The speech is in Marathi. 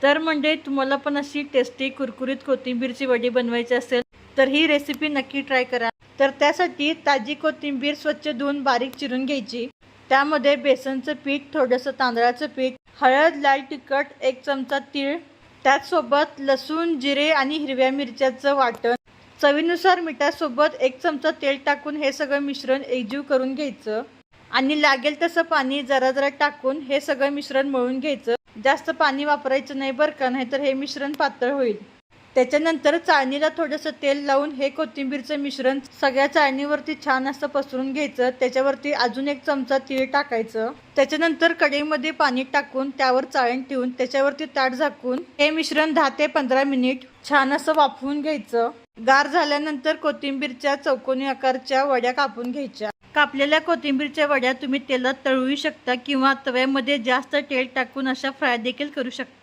तर म्हणजे तुम्हाला पण अशी टेस्टी कुरकुरीत कोथिंबीरची वडी बनवायची असेल तर ही रेसिपी नक्की ट्राय करा। तर त्यासाठी ताजी कोथिंबीर स्वच्छ धुवून बारीक चिरून घ्यायची। त्यामध्ये बेसनचं पीठ, थोडंसं तांदळाचं पीठ, हळद, लाल तिखट, 1 चमचा तीळ, त्याचसोबत लसूण, जिरे आणि हिरव्या मिरच्याचं वाटण, चवीनुसार मिठासोबत 1 चमचा तेल टाकून हे सगळं मिश्रण एकजीव करून घ्यायचं आणि लागेल तसं पाणी जरा जरा टाकून हे सगळं मिश्रण मळून घ्यायचं। जास्त पाणी वापरायचं नाही बरं का, नाहीतर हे मिश्रण पातळ होईल। त्याच्यानंतर चाळणीला थोडंसं तेल लावून हे कोथिंबीरचं मिश्रण सगळ्या चाळणीवरती छान असं पसरून घ्यायचं। त्याच्यावरती अजून 1 चमचा तीळ टाकायचं। त्याच्यानंतर कढईमध्ये पाणी टाकून त्यावर चाळण ठेवून त्याच्यावरती ताट झाकून हे मिश्रण 10 ते 15 मिनिट छान असं वाफवून घ्यायचं। गार झाल्यानंतर कोथिंबीरच्या चौकोनी आकारच्या वड्या कापून घ्यायच्या। कापलेल्या कोथिंबीरच्या वड्या तुम्ही तेलात तळूही शकता किंवा तव्यामध्ये जास्त तेल टाकून अशा फ्राय देखील करू शकता।